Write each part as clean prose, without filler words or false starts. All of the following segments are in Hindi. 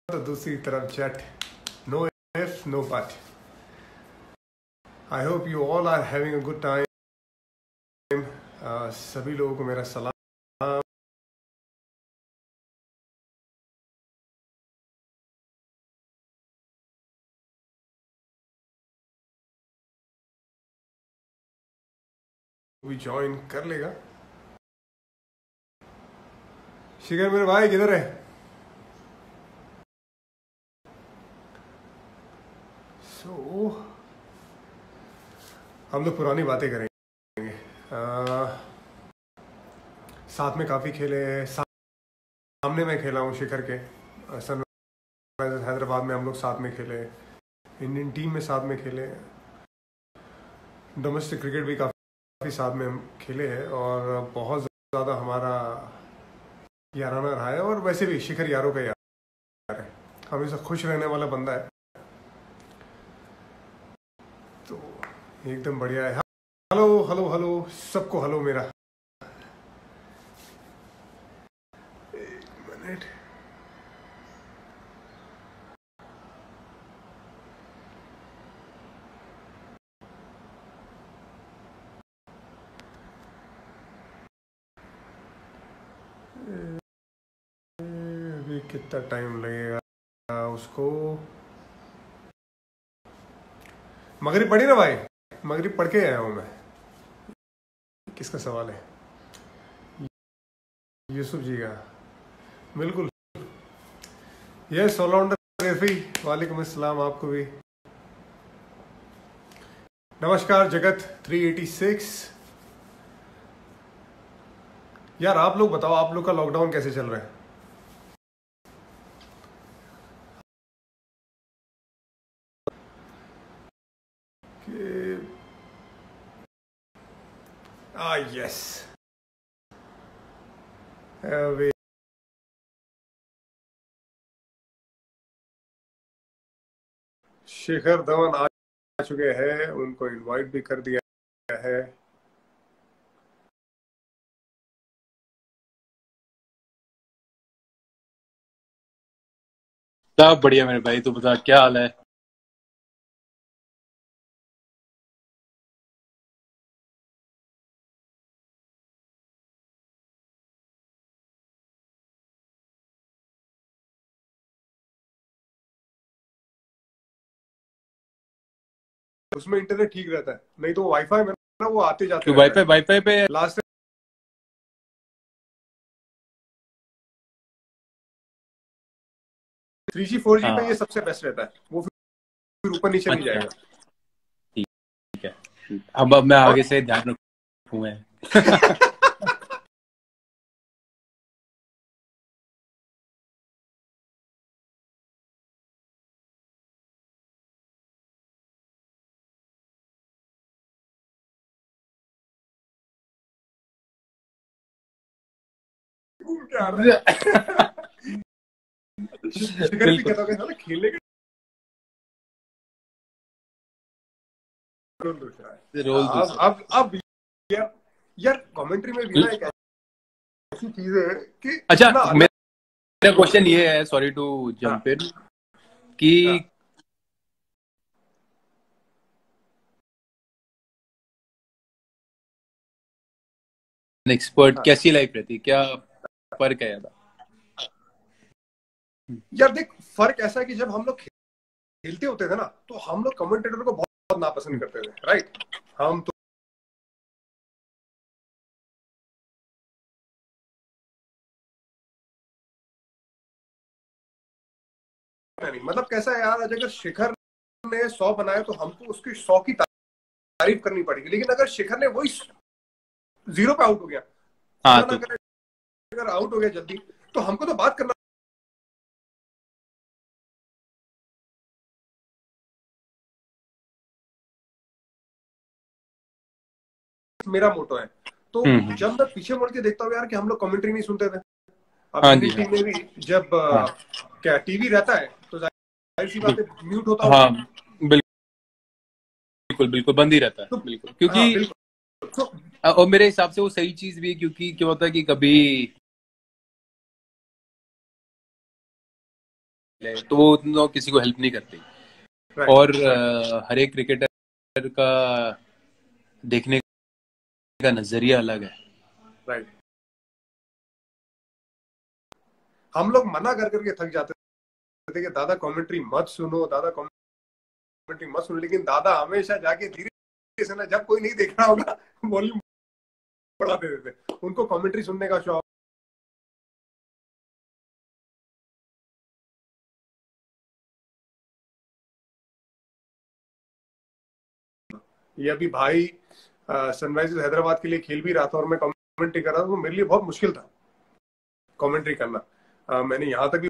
तो दूसरी तरफ जट, no if no but. I hope you all are having a good time. सभी लोगों को मेरा सलाम। भी ज्वाइन कर लेगा। शिखर मेरे भाई किधर है? हम लोग पुरानी बातें करेंगे। साथ में काफ़ी खेले। सामने मैं खेला हूँ शिखर के। सनराइजर्स हैदराबाद में हम लोग साथ में खेले, इंडियन टीम में साथ में खेले, डोमेस्टिक क्रिकेट भी काफ़ी साथ में हम खेले हैं और बहुत ज़्यादा हमारा याराना रहा है। और वैसे भी शिखर यारों का यार है, हमेशा खुश रहने वाला बंदा है, तो एकदम बढ़िया है। हेलो हेलो हेलो सबको, हेलो मेरा। एक मिनट। अभी कितना टाइम लगेगा उसको? मगरिब पढ़ी ना भाई? मगरिब पढ़ के आया हूँ मैं। किसका सवाल है? यूसुफ जी का। बिल्कुल। यस ऑलराउंडर रेफी, वालेकुम अस्सलाम आपको भी। नमस्कार जगत 386। यार आप लोग बताओ, आप लोग का लॉकडाउन कैसे चल रहा है? यस, शेखर धवन आ चुके हैं, उनको इनवाइट भी कर दिया है। सब बढ़िया मेरे भाई, तू बता क्या हाल है? उसमें इंटरनेट ठीक रहता है, नहीं तो वाईफाई में ना वो आते जाते क्यों रहता है। वाईफाई पे लास्ट 3G 4G पे ये हाँ सबसे बेस्ट रहता है, वो फिर ऊपर नीचे नहीं अच्छा जाएगा। ठीक है। अब मैं और आगे से ध्यान रखूंगा। शिखर भी बिल्कुल कहता होगा साला खेलने के रोल रख रहा रोल है। दूसरा। अब यार कमेंट्री में भी ना एक ऐसी चीज है कि अच्छा इतना अलग। मेरा क्वेश्चन ये है, सॉरी टू हाँ जंप इन, कि हाँ एक्सपर्ट हाँ। कैसी लाइफ रहती, क्या फर्क है ज्यादा? यार देख, फर्क ऐसा है कि जब हम लोग खेलते होते थे ना, तो हम लोग कमेंटेटर को बहुत बहुत नापसंद करते थे, राइट? हम तो नहीं, मतलब कैसा है यार, अगर शिखर ने 100 बनाए तो हमको उसकी 100 की तारीफ करनी पड़ेगी। लेकिन अगर शिखर ने वही 0 पे आउट हो गया, हाँ खुदा ना तो करे अगर आउट हो गया जल्दी, तो हमको तो बात करना। मेरा मोटो है। तो जब मैं पीछे मुड़ के देखता हूँ यार कि हम लोग कमेंट्री नहीं सुनते थे। अब हाँ जी इंडियन हाँ टीम में भी जब हाँ क्या टीवी रहता है तो जाहिर सी बात है म्यूट होता हाँ होगा। बिल्कुल बिल्कुल बंद ही रहता है, तो बिल्कुल, क्योंकि हाँ बिल्कुल। तो और मेरे हिसाब से वो सही चीज भी है, क्योंकि क्या होता है कि कभी है तो वो उतना किसी को हेल्प नहीं करती। और हर एक क्रिकेटर का देखने का नजरिया अलग है। राइट। हम लोग मना कर करके थक जाते थे कि दादा कमेंट्री मत सुनो, दादा कमेंट्री मत सुनो, लेकिन दादा हमेशा जाके धीरे से ना, जब कोई नहीं देख रहा होगा, वॉल्यूम बढ़ा देते थे। उनको कमेंट्री सुनने का शौक। ये अभी भाई सनराइजर्स हैदराबाद के लिए खेल भी रहा था और मैं कमेंट्री कर रहा था, तो मेरे लिए बहुत मुश्किल था कमेंट्री करना। मैंने यहाँ तक भी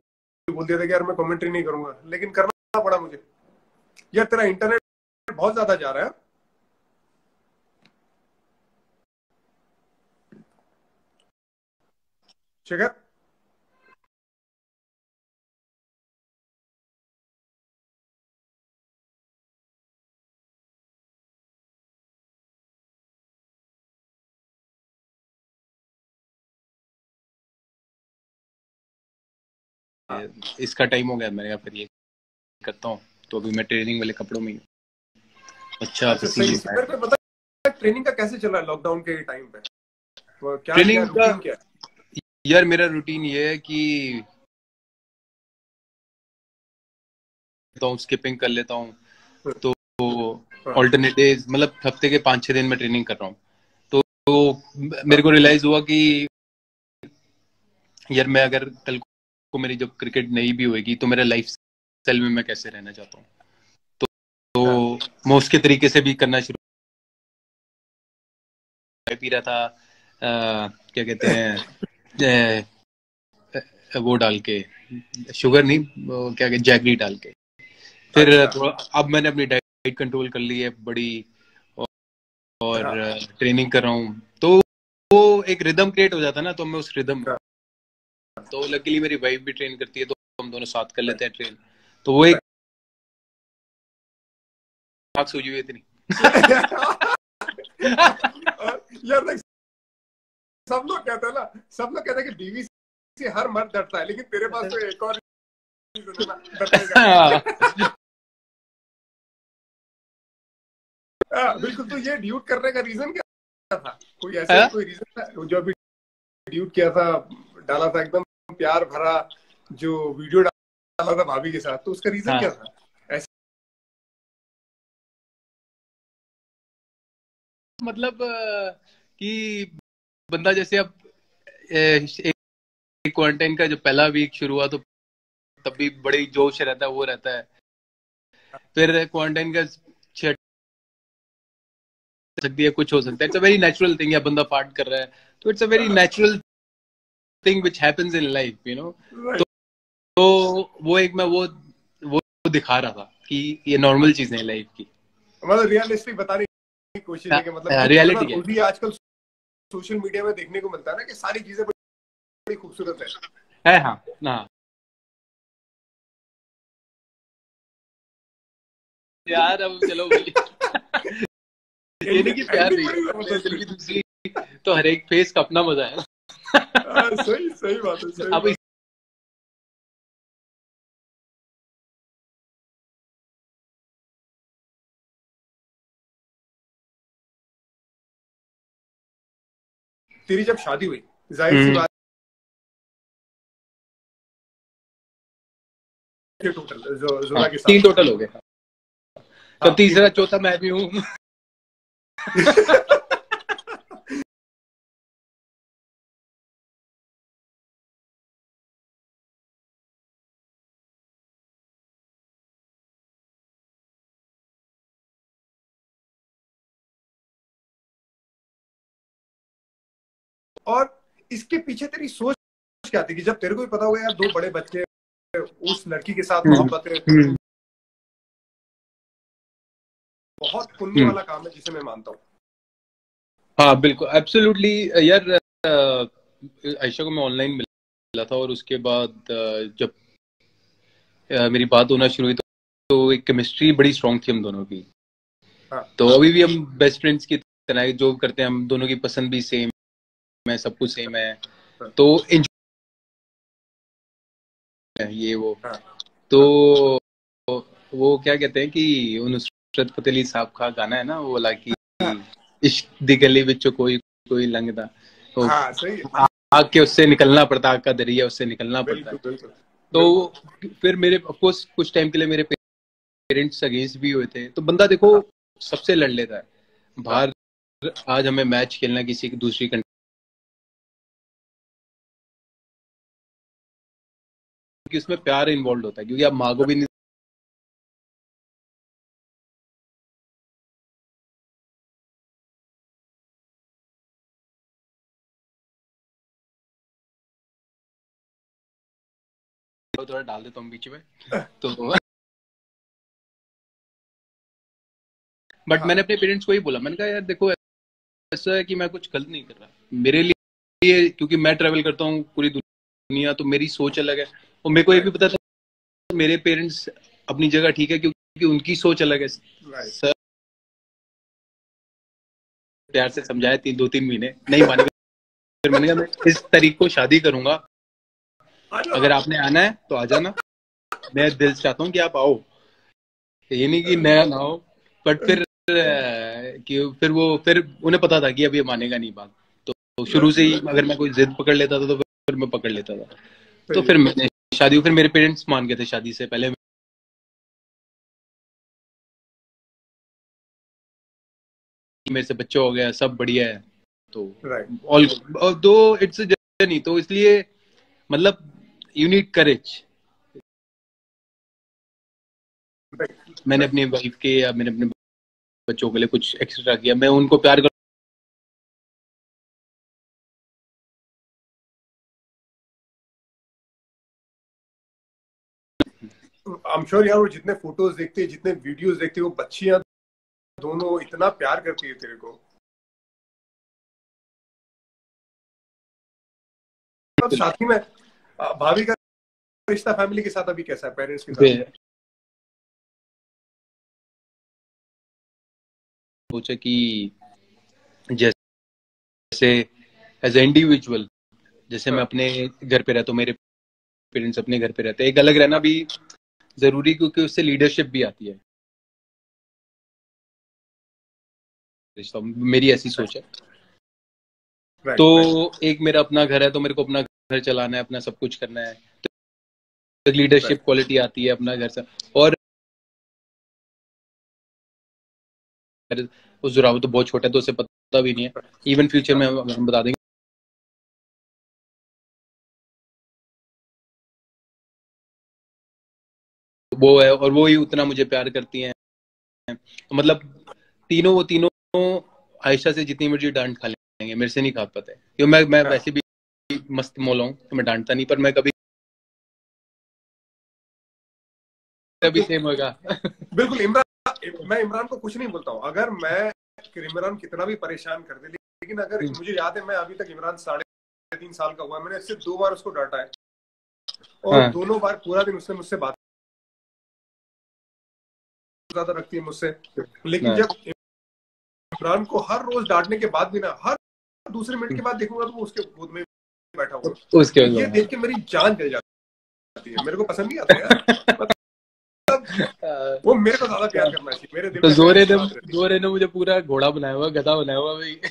बोल दिया था कि यार मैं कमेंट्री नहीं करूंगा, लेकिन करना पड़ा मुझे। यार तेरा इंटरनेट बहुत ज्यादा जा रहा है। शिखर, इसका टाइम हो गया, मैंने कहा फिर ये करता हूँ। तो अभी मैं ट्रेनिंग वाले कपड़ों में हूँ। अच्छा सही। शिखर पे पता है ट्रेनिंग का कैसे चल रहा है लॉकडाउन के टाइम पे? क्या ट्रेनिंग का रूटीन क्या है? यार मेरा रूटीन ये है कि तो स्किपिंग कर लेता हूँ। तो ऑल्टरनेट डेज, मतलब हफ्ते के 5-6 दिन में ट्रेनिंग कर रहा हूँ। तो मेरे को रियलाइज हुआ कि यार मैं अगर कल को मेरी जब क्रिकेट नहीं भी होगी तो मेरा लाइफ स्टाइल में मैं कैसे रहना चाहता हूँ। तो मैं उसके तरीके से भी करना शुरू पी रहा था। क्या कहते हैं, वो डाल के, शुगर नहीं, क्या कहते, जैगरी डाल के। फिर थोड़ा अब मैंने अपनी डाइट कंट्रोल कर ली है बड़ी, और ट्रेनिंग कर रहा हूँ। तो वो एक रिदम क्रिएट हो जाता है ना, तो मैं उस रिदम, तो लकीली मेरी वाइफ भी ट्रेन करती है, तो हम दोनों साथ कर लेते हैं ट्रेन। तो वो एक आँख सूजी हुई इतनी। यार देख, सब लोग कहते हैं ना, सब लोग कहते हैं कि बीवी से हर मर्द डरता है, लेकिन तेरे पास तो एक और रीजन है ना डरने का। बिल्कुल। तो ये ड्यूट करने का रीजन क्या था? कोई ऐसा ही कोई रीजन था जो अभी ड्यूट किया था, डाला था एकदम प्यार भरा जो वीडियो डाला था भाभी के साथ, तो उसका रीजन क्या था? ऐसे मतलब कि बंदा जैसे अब एक क्वारंटाइन का जब पहला वीक शुरू हुआ तो तब भी बड़ी जोश रहता है, वो रहता है। फिर क्वारंटाइन का सकती है, कुछ हो सकता है, it's a very natural thing. या बंदा पार्ट कर रहा है तो it's a very natural thing which happens in life, you know. तो वो एक मैं वो दिखा रहा था कि ये नॉर्मल चीजें हैं लाइफ की। मतलब रियलिस्टिक बताने की कोशिश है कि मतलब रियलिटी है। खुद ही आजकल सोशल मीडिया में देखने को मिलता है ना कि सारी चीजें बड़ी खूबसूरत है। हाँ हाँ यार, अब चलो भाई। ये नहीं कि प्यार नहीं है, दिल की दूसरी, तो हर एक फेस का अपना मजा है ना। सही सही बात है, सही अब बात। तेरी जब शादी हुई, जाहिर सी बात है, टोटल जोरा के साथ 3 टोटल हो गए। तो तीसरा चौथा मैं भी हूँ। और इसके पीछे तेरी सोच क्या थी कि जब तेरे को भी पता होगा यार 2 बड़े बच्चे, उस लड़की के साथ मोहब्बत है, बहुत पुण्य वाला काम है जिसे मैं मानता हूँ। हाँ बिल्कुल, एब्सोल्युटली। यार आयशा को मैं ऑनलाइन मिला था, और उसके बाद जब मेरी बात होना शुरू हुई तो एक केमिस्ट्री बड़ी स्ट्रांग थी हम दोनों की। तो अभी भी हम बेस्ट फ्रेंड्स की तरह जो करते हैं, हम दोनों की पसंद भी सेम है, सब कुछ सेम है। तो ये वो तो वो क्या कहते हैं कि वो नुसरत फतेह अली साहब का गाना है ना, वो वाला कि इश्क दी गली विच कोई कोई लंघदा, तो हाँ सही है, आग के उससे निकलना पड़ता, आग का दरिया उससे निकलना पड़ता है। बिल्कुल बिल्कुल बिल्कुल। तो फिर मेरे ऑफ कोर्स कुछ टाइम के लिए मेरे पेरेंट्स अगेंस्ट भी हुए थे, तो बंदा देखो हाँ सबसे लड़ लेता है हाँ बाहर। आज हमें मैच खेलना किसी दूसरी कंट्री, क्योंकि उसमें प्यार इन्वॉल्व होता है, क्योंकि आप माँ को भी नहीं थोड़ा डाल देता हूँ बीच में तो। बट हाँ मैंने अपने पेरेंट्स को ही बोला, मैंने कहा यार देखो ऐसा है कि मैं कुछ गलत नहीं कर रहा, मेरे लिए क्योंकि मैं ट्रेवल करता हूँ पूरी दुनिया, तो मेरी सोच अलग है, और मेरे को ये भी राइट पता था मेरे पेरेंट्स अपनी जगह ठीक है, क्योंकि उनकी सोच अलग है। राइट। सर प्यार से समझाया 2-3 महीने नहीं माने, फिर मैंने कहा मैं इस तारीख को शादी करूंगा, आ जाओ अगर आप। आपने आना है तो आ जाना, मैं दिल से चाहता हूँ कि आप आओ, ये नहीं कि नया ना हो। बट फिर कि फिर उन्हें पता था कि अब ये मानेगा नहीं बात, तो शुरू से ही अगर मैं कोई जिद पकड़ लेता था तो फिर मैं पकड़ लेता था। तो सही फिर है। मैंने शादी, फिर मेरे पेरेंट्स मान गए थे शादी से पहले, मेरे से बच्चा हो गया, सब बढ़िया है, तो राइट ऑल दो इट्स अ जर्नी, तो इसलिए मतलब यू नीड करेज। राइट मैंने राइट। अपनी वाइफ के या मैंने अपने बच्चों के लिए कुछ एक्स्ट्रा किया, मैं उनको प्यार कर आई एम श्योर यार, वो जितने फोटोज देखते हैं, जितने वीडियोस देखते हैं, वो बच्चियां दोनों इतना प्यार करती है तेरे को। अब शादी में भाभी का रिश्ता फैमिली के साथ अभी कैसा है, पेरेंट्स के साथ? सोचा कि जैसे एज ए इंडिविजुअल, जैसे मैं हाँ अपने घर पे रहता हूँ, मेरे पेरेंट्स अपने घर पे रहते हैं, एक अलग रहना भी जरूरी, क्योंकि उससे लीडरशिप भी आती है रिश्ता, मेरी ऐसी सोच है। तो राइट राइट एक मेरा अपना घर है, तो मेरे को अपना घर चलाना है, अपना सब कुछ करना है, तो लीडरशिप राइट। क्वालिटी आती है अपना घर से। और उस जुराव तो बहुत छोटा है, तो उसे पता भी नहीं है, इवन फ्यूचर में हम बता देंगे वो है, और वो ही उतना मुझे प्यार करती हैं, तो मतलब वो तीनों आयशा से जितनी मर्जी डांट खा लेंगे, मेरे से नहीं खा पाते, क्योंकि मैं हाँ वैसे भी मस्त मौला हूँ, तो मैं डांटता नहीं, पर मैं कभी कभी सेम होगा। बिल्कुल। इमरान, मैं इमरान को कुछ नहीं बोलता हूँ, अगर मैं इमरान कितना भी परेशान कर दे, लेकिन अगर मुझे याद है, मैं अभी तक इमरान 3.5 साल का हुआ है, मैंने सिर्फ 2 बार उसको डांटा है, और हाँ दोनों बार पूरा दिन उसने मुझसे बात ज्यादा रखती है मुझसे। लेकिन हाँ जब इमरान को हर रोज डांटने के बाद भी ना, हर दूसरे मिनट के बाद देखूंगा तो वो उसके गोद में बैठा हुआ, उसके तो ये देख के मेरी जान जल जाती है, मेरे को पसंद नहीं आता यार। मतलब वो मेरे को ज्यादा प्यार करना चाहिए, मेरे दिल तो में हमेशा यही बात रहती जोरे ने मुझे पूरा घोड़ा बनाया हुआ, गधा बनाया हुआ भाई। है।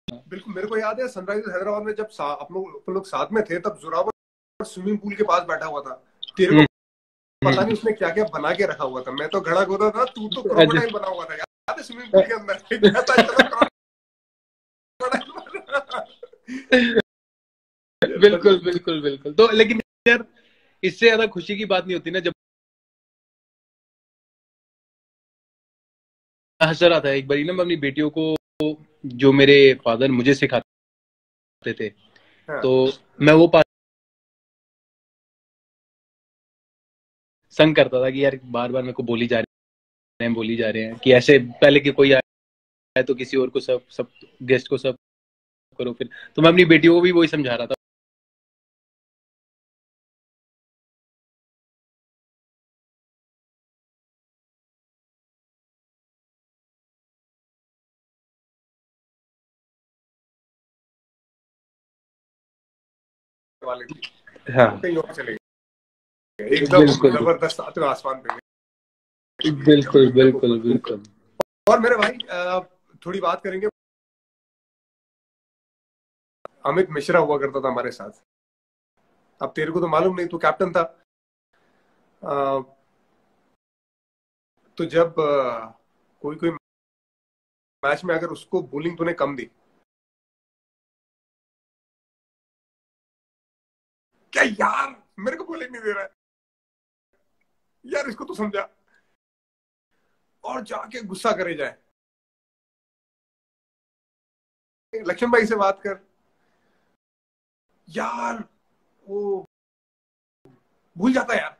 बिल्कुल, मेरे को याद है सनराइजर्स हैदराबाद में जब अपन लोग साथ में थे, तब जोरावर स्विमिंग पूल के पास बैठा हुआ था, तेरे को पता नहीं उसने क्या क्या बना के रखा हुआ था, मैं तो घड़ा घोदा था, तू तो क्रोकोडाइल बना हुआ था, याद है स्विमिंग पूल के अंदर गया था, चलो क्रोकोडाइल। बिल्कुल बिल्कुल बिल्कुल। तो लेकिन यार इससे ज्यादा खुशी की बात नहीं होती ना, जब हंस रहा था एक बारी ना, मैं अपनी बेटियों को, जो मेरे फादर मुझे सिखाते थे, हाँ तो मैं वो संग करता था कि यार बार बार मेरे को बोली जा रहे हैं कि ऐसे पहले कि कोई आए तो किसी और को सब सब गेस्ट को सब करो, फिर तो मैं अपनी बेटियों को भी वही समझा रहा था। वाले थी, हाँ कहीं और चले गए, एकदम बिल्कुल जबरदस्त सातवें आसमान पे गए। बिल्कुल बिल्कुल बिल्कुल। और मेरे भाई थोड़ी बात करेंगे, अमित मिश्रा हुआ करता था हमारे साथ। अब तेरे को तो मालूम नहीं, तू कैप्टन था। अ, तो जब कोई कोई मैच में अगर उसको बॉलिंग तूने कम दी, क्या यार मेरे को बॉलिंग नहीं दे रहा है यार, इसको तो समझा, और जाके गुस्सा करे जाए, लक्ष्मण भाई से बात कर यार, वो भूल जाता है यार,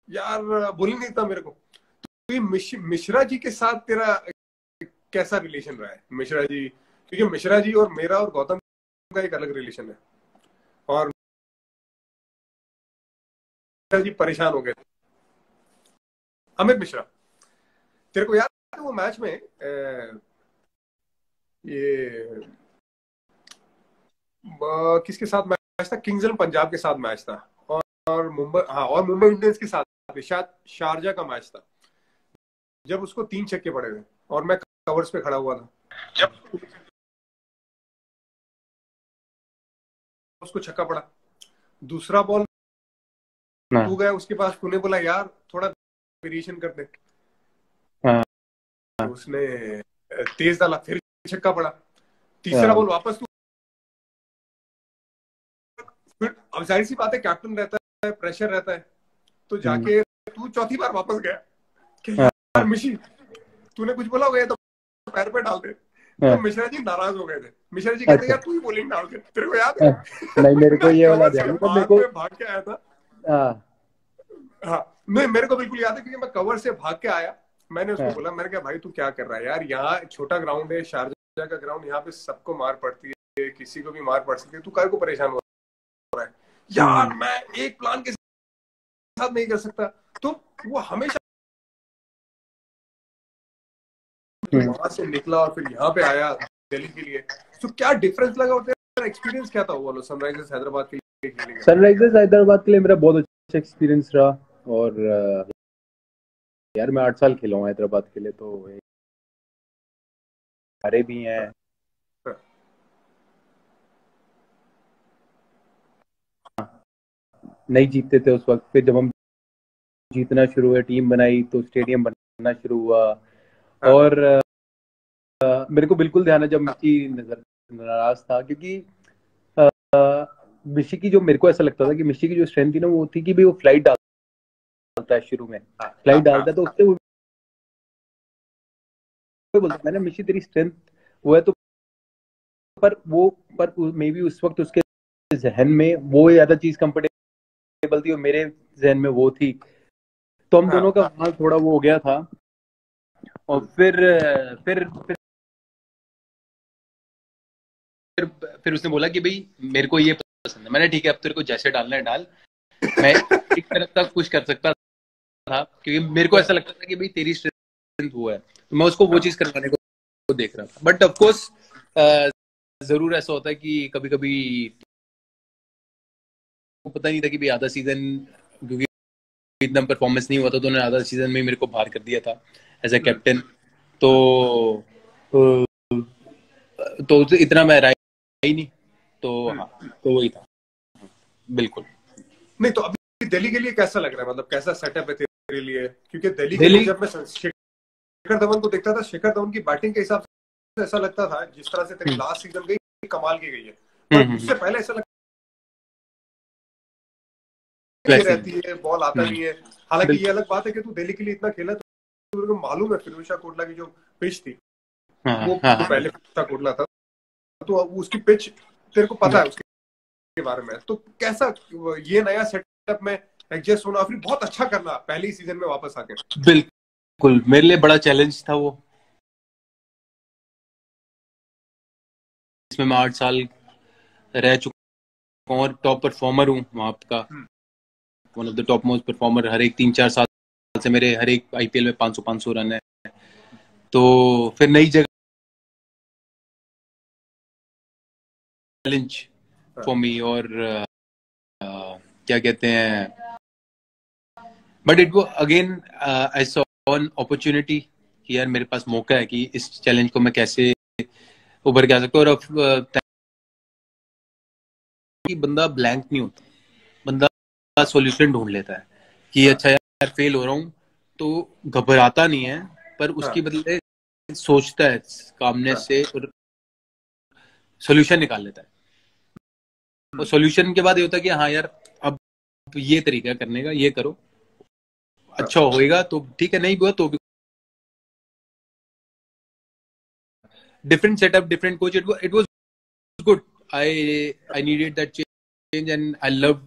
यार बॉलिंग नहीं था मेरे को। तो ये मिश्रा जी के साथ तेरा कैसा रिलेशन रहा है? मिश्रा जी, क्योंकि मिश्रा जी और मेरा और गौतम का एक अलग रिलेशन है, और मिश्रा जी परेशान हो गए थे। अमित मिश्रा, तेरे को याद है वो मैच में ये किसके साथ मैच था? किंग्स इलेवन पंजाब के साथ मैच था, और मुंबई, हाँ, और मुंबई इंडियंस के साथ भी, शायद शारजा का मैच था, जब उसको 3 छक्के पड़े थे और मैं कवर्स पे खड़ा हुआ था, जब उसको छक्का पड़ा, दूसरा बॉल तू गया उसके पास, तूने बोला यार थोड़ा वेरिएशन कर दे, हाँ तो उसने तेज डाला, फिर छक्का पड़ा, तीसरा बॉल वापस तू, फिर अब जाहिर सी बात है कैप्टन रहता है, प्रेशर रहता है, तो जाके तू चौथी बार वापस गया कि यार मिशी, तूने कुछ बोला होगा, ये तो पैर पे डाल दे। तो मिश्रा जी नाराज हो गए थे, मिश्रा जी कहते अच्छा। यार तू ही बॉलिंग डाल दे, तेरे को याद है? नहीं मेरे को मैं ये वाला कवर ध्यान से है, मेरे को भाग के आया था। हाँ हाँ, नहीं मेरे को बिल्कुल याद है, क्योंकि मैं कवर से भाग के आया, मैंने उसको हाँ बोला, मैंने कहा भाई तू क्या कर रहा है यार, यहाँ छोटा ग्राउंड है, शारजा का ग्राउंड, यहाँ पे सबको मार पड़ती है, किसी को भी मार पड़ सकती है, तू काहे को परेशान हो रहा है यार, मैं एक प्लान के साथ नहीं कर सकता। तो वो हमेशा वहां से निकला और फिर यहाँ पे आया दिल्ली के लिए, तो क्या डिफरेंस लगा, और तेरा एक्सपीरियंस क्या था वो वाला सनराइजर्स हैदराबाद के लिए खेलने का? सनराइजर्स हैदराबाद के लिए मेरा बहुत अच्छा एक्सपीरियंस रहा। और यार मैं 8 साल खेला हूँ हैदराबाद के लिए, तो हारे भी हैं। नहीं जीतते थे उस वक्त, फिर जब हम जीतना शुरू हुआ, टीम बनाई, तो स्टेडियम बनना शुरू हुआ। हाँ, और मेरे को बिल्कुल ध्यान है जब मिशी नजर नाराज था, क्योंकि मिशी की जो, मेरे को ऐसा लगता था कि मिशी की जो स्ट्रेंथ थी ना, वो थी कि भाई वो फ्लाइट डालता है शुरू में, हाँ, फ्लाइट हाँ, डालता है, तो हाँ, उससे वो बोलता है ना मिशी तेरी स्ट्रेंथ वो है, तो पर मे बी उस वक्त उसके जहन में वो ज्यादा चीज कंफर्टेबल थी और मेरे जहन में वो थी, तो हम दोनों हाँ, का वहां थोड़ा वो हो गया था। और फिर उसने बोला कि भाई मेरे को ये पसंद है। मैंने ठीक है, अब तेरे को जैसे डालना है डाल, मैं एक तरफ तक पुश कर सकता था, क्योंकि मेरे को ऐसा लगता था कि भाई तेरी स्ट्रेंथ वो है, तो मैं उसको वो चीज करवाने को देख रहा था। बट ऑफकोर्स जरूर ऐसा होता है कि कभी कभी पता नहीं था कि भाई आधा सीजन, क्योंकि इतना परफॉर्मेंस नहीं हुआ था, तो उन्होंने आधा सीजन में मेरे को बाहर कर दिया था एज ए कैप्टन। तो इतना मैं रहा ही नहीं, तो हाँ, तो वही था बिल्कुल। नहीं तो अभी दिल्ली के लिए कैसा लग रहा है, मतलब कैसा सेटअप है तेरे लिए? क्योंकि दिल्ली के लिए दिल्ली जब मैं शिखर धवन को देखता था, शिखर धवन की बैटिंग के हिसाब से ऐसा लगता था, जिस तरह से तेरी लास्ट सीजन गई कमाल की गई है, पर उससे पहले ऐसा लगता है वैसे रहती है, बॉल आता नहीं है। हालांकि ये अलग बात है कि तू दिल्ली के लिए इतना खेला, तो मेरे को मालूम है फिरोज शाह कोटला की जो पिच थी, वो पहले फिरोज शाह कोटला था, तो उसकी पिच तेरे को पता है उसके बारे में, तो कैसा ये नया सेटअप में एडजस्ट होना, फिर बहुत अच्छा करना पहले ही सीजन में वापस आके? बिल्कुल मेरे लिए बड़ा चैलेंज था वो, इसमें मैं 8 साल रह चुका हूँ और टॉप परफॉर्मर हूँ वहां का, one of the top most performer. हर एक 3-4 साल से मेरे हर एक आईपीएल में 500 रन है, तो फिर नई जगह चैलेंज, फॉर मी, और क्या कहते हैं, बट इट वो again I saw an opportunity कि यार मेरे पास मौका है कि इस चैलेंज को मैं कैसे उभर के आ सकता हूँ। और कि बंदा ब्लैंक नहीं होता, बंदा सॉल्यूशन ढूंढ लेता है कि अच्छा यार फेल हो रहा हूँ, तो घबराता नहीं है, पर उसके बदले सोचता है कामनेस से और सॉल्यूशन निकाल लेता है। और सॉल्यूशन के बाद ये होता है कि हाँ यार अब ये तरीका करने का, ये करो, अच्छा होएगा तो ठीक है, नहीं हुआ तो भी। Different setup, different coach, it was good. I needed that change, and I loved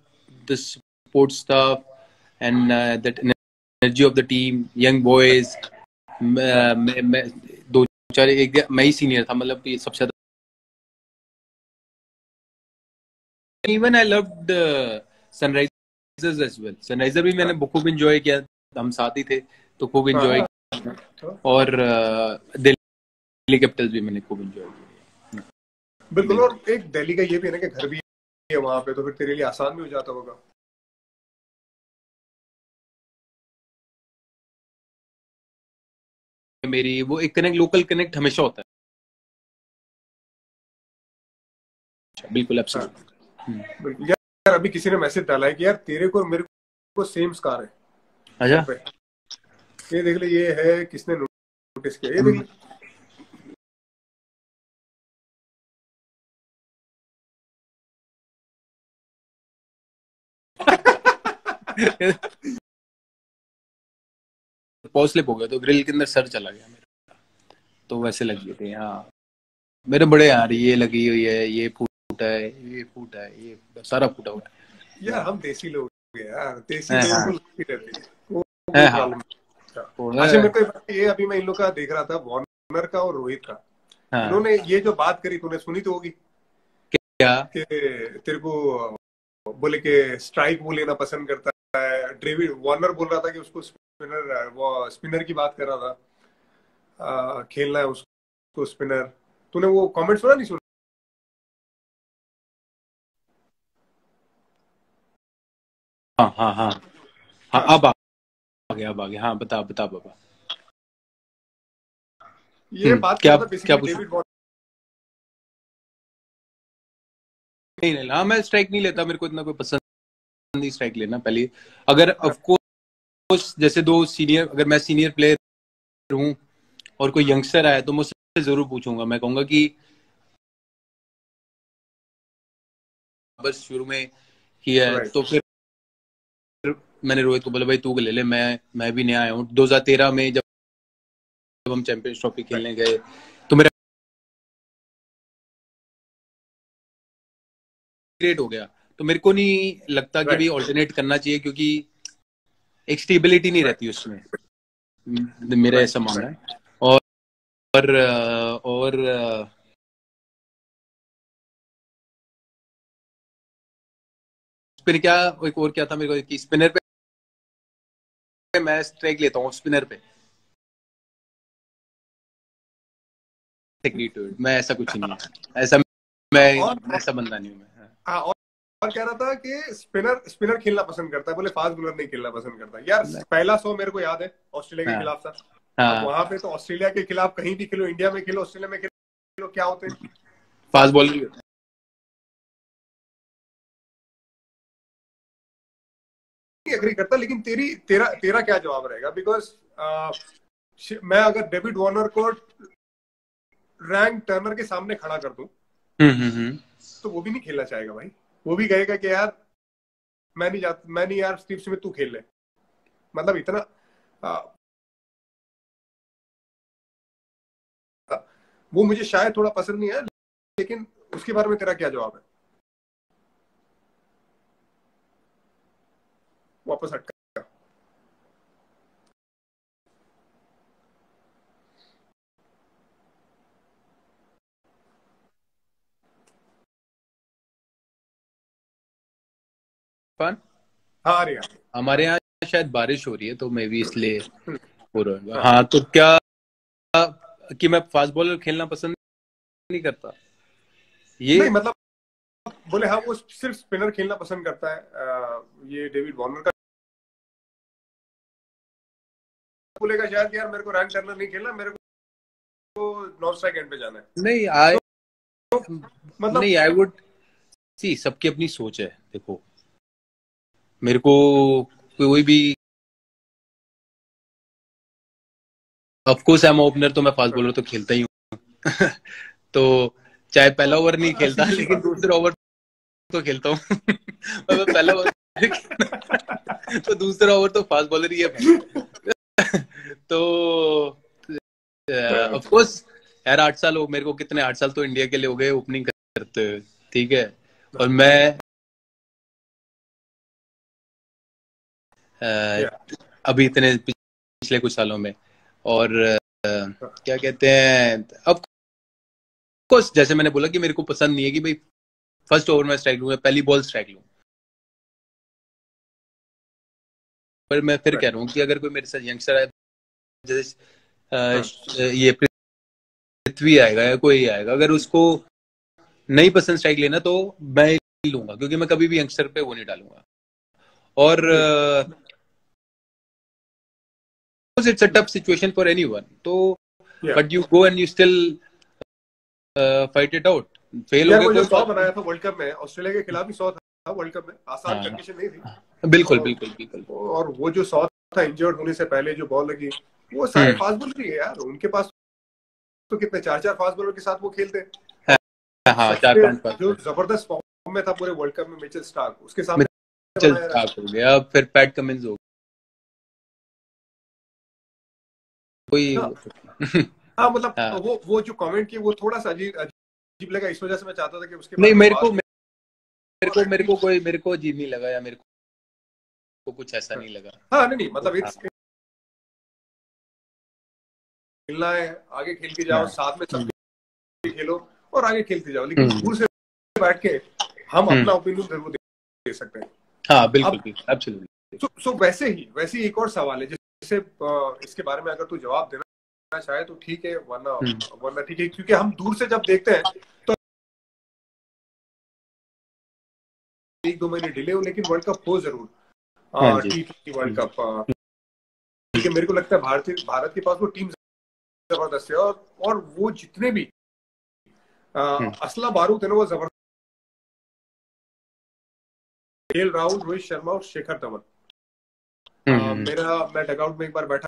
the support staff and that energy of the team, young boys. मैं दो चार एक मैं ही सीनियर था, मतलब कि सबसे ज्यादा. Even I loved Sunrisers as well. Sunriser भी मैंने खूब enjoy किया, हम साथ ही थे तो खूब enjoy किया. और दिल्ली कैपिटल्स भी मैंने खूब enjoy किया. बिल्कुल. और एक दिल्ली का ये भी है ना कि घर भी है वहां पे, तो फिर तेरे लिए आसान भी हो जाता होगा. मेरी वो एक कनेक्ट, लोकल कनेक्ट हमेशा होता है. बिल्कुल एब्सोल्युटली. बिल्कुल यार. अभी किसी ने मैसेज डाला है कि यार तेरे को मेरे को सेम स्कार है. अच्छा, ये देख ले, ये है, किसने नोटिस किया, ये देख ले. पॉज स्लिप हो गया तो ग्रिल के अंदर सर चला गया मेरा, तो वैसे लग गए थे. हाँ मेरे बड़े यार, ये लगी हुई है, ये फूटा है, ये फूटा है, ये फूटा, सारा फूटा हुआ है. यार हम देसी लोग हैं यार, देसी लोगों को लगती रहती है, वो कोई प्रॉब्लम नहीं. अच्छा मेरे को ये, अभी मैं इन लोग का देख रहा था, वार्नर का और रोहित का. इन्होंने ये जो बात करी तूने सुनी तो होगी क्या कि तेरे को बोले कि स्ट्राइक वो लेना पसंद करता है. डेविड वार्नर बोल रहा था कि उसको स्पिनर, वो स्पिनर की बात कर रहा था, खेलना है उसको स्पिनर. तूने वो कमेंट सुना नहीं सुना? हाँ हाँ हाँ हाँ, अब आ गया, अब आ गया. हाँ बता बता बाबा. ये बात कर क्या रहा था क्या बेसिकली डेविड वार्नर. नहीं, हाँ मैं स्ट्राइक नहीं लेता, मेरे को इतना कोई पसंद नहीं स्ट्राइक लेना. पहले अगर ऑफ कोर्स जैसे दो सीनियर, अगर मैं सीनियर प्लेयर हूँ और कोई यंगस्टर आया तो मुझसे जरूर पूछूंगा. मैं कहूंगा कि बस शुरू में किया है, तो फिर मैंने रोहित को बोला भाई तू ले ले, मैं भी नया आया हूँ. 2013 में जब हम चैंपियंस ट्रॉफी खेलने गए तो मेरा ग्रेट हो गया, तो मेरे को नहीं लगता कि भाई ऑल्टरनेट करना चाहिए, क्योंकि एक स्टेबिलिटी नहीं रहती उसमें. मेरा ऐसा मानना है. और फिर क्या, एक और क्या था मेरे को कि स्पिनर पे मैं स्ट्राइक लेता हूँ, स्पिनर पे मैं ऐसा कुछ नहीं है, ऐसा मैं ऐसा बंदा नहीं हूँ मैं. और कह रहा था कि स्पिनर खेलना पसंद करता है, बोले फास्ट बॉलर नहीं खेलना पसंद करता. यार पहला 100 मेरे को याद है, ऑस्ट्रेलिया के खिलाफ था. अब वहां पे तो ऑस्ट्रेलिया के खिलाफ कहीं भी खेलो, इंडिया में खेलो, ऑस्ट्रेलिया में खेलो, क्या होते हैं फास्ट बॉलर. एग्री करता. लेकिन तेरा क्या जवाब रहेगा? बिकॉज मैं अगर डेविड वार्नर को रैंक टर्नर के सामने खड़ा कर दूं तो वो भी नहीं खेलना चाहेगा भाई. वो भी कहेगा कि यार मैं नहीं यार, स्टीव स्मिथ तू खेल ले. मतलब इतना वो मुझे शायद थोड़ा पसंद नहीं है. लेकिन उसके बारे में तेरा क्या जवाब है? वापस हटका. हाँ हमारे यहाँ शायद बारिश हो रही है तो मैं भी इसलिए हो रहा है. हाँ तो क्या कि मैं फास्ट बॉलर खेलना पसंद नहीं करता, ये नहीं मतलब बोले हाँ वो सिर्फ स्पिनर खेलना पसंद करता है। ये डेविड वार्नर का बोलेगा शायद यार मेरे को रैंक टर्नर नहीं खेलना, मेरे को नॉन स्ट्राइक एंड पे जाना है। नहीं आई तो मतलब नहीं, आई वुड सी, सबकी अपनी सोच है। देखो मेरे को कोई भी, of course I am opener, तो मैं फास्ट बॉलर तो खेलता ही हूँ। तो चाहे पहला ओवर नहीं खेलता, सीधी सी लेकिन बात दूसरा ओवर तो खेलता हूँ। और मैं पहला ओवर तो दूसरा ओवर तो फास्ट बॉलर ही है भाई। तो है। ऑफ कोर्स यार, 8 साल हो मेरे को, कितने 8 साल तो इंडिया के लिए हो गए ओपनिंग करते हुए, ठीक है। और मैं क्या अभी इतने पिछले कुछ सालों में, और क्या कहते हैं, अब कोर्स जैसे मैंने बोला कि मेरे को पसंद नहीं है कि भाई फर्स्ट ओवर में स्ट्राइक लूं, मैं पहली बॉल स्ट्राइक लूं। पर मैं फिर कह रहा हूँ कि अगर कोई मेरे साथ यंगस्टर है, जैसे ये पृथ्वी आएगा या कोई आएगा, अगर उसको नहीं पसंद स्ट्राइक लेना, तो मैं ही लूंगा, क्योंकि मैं कभी भी यंगस्टर पे वो नहीं डालूंगा। और it's a tough situation for anyone, तो but you go and you still fight it out. Fail हो यार गए वो जो कोई 100 बात नहीं। बनाया था वर्ल्ड कप में, ऑस्ट्रेलिया के खिलाफ ही 100 था वर्ल्ड कप में, आसान हाँ कंडीशन नहीं थी। बिल्कुल और बिल्कुल बिल्कुल। और वो जो 100 था इंजर्ड होने से पहले जो बॉल लगी, वो सारे फास्ट बॉलर ही है यार उनके पास। तो कितने 4-4 फास्ट बॉलर के साथ वो खेलते हैं। और हाँ, चार सबसे पांच पास जो जबरदस्त फॉर्म में था पूरे वर्ल्ड कप में मिचेल स्टार्क, उसके सामने मिचेल बनाया रन। स्टार्क हो गया, फिर पैट कमिंस हो कोई। हाँ हाँ, मतलब हाँ वो जो कमेंट किए वो थोड़ा सा अजीब अजीब लगा, इस वजह से मैं चाहता था कि उसके नहीं, बारे में बात हो। और मेरे को अजीब नहीं लगा, या मेरे को कुछ ऐसा नहीं लगा। हाँ नहीं नहीं, मतलब हाँ इट्स खेलना है, आगे खेल के जाओ, हाँ साथ में सब खेलो और आगे खेलते जाओ, लेकिन हम्म दूर से बैठ के हम हम्म, अपना ओपिनियन जरूर दे सकते हैं। हाँ बिल्कुल अब बिल्कुल एब्सोल्युटली। सो वैसे ही एक और सवाल है जिससे इसके बारे में अगर तू जवाब देना चाहे तो ठीक है, वरना वरना ठीक है, क्योंकि हम दूर से जब देखते हैं तो 1-2 महीने डिले हो, लेकिन वर्ल्ड कप हो जरूर। हाँ जी। T20 वर्ल्ड कप, क्योंकि मेरे को लगता है भारत के पास वो टीम जबरदस्त है, और वो जितने भी हम्म असला बारूद है ना वो जबरदस्त। केएल राहुल, रोहित शर्मा और शिखर धवन। हम्म मैं डगआउट में एक बार बैठा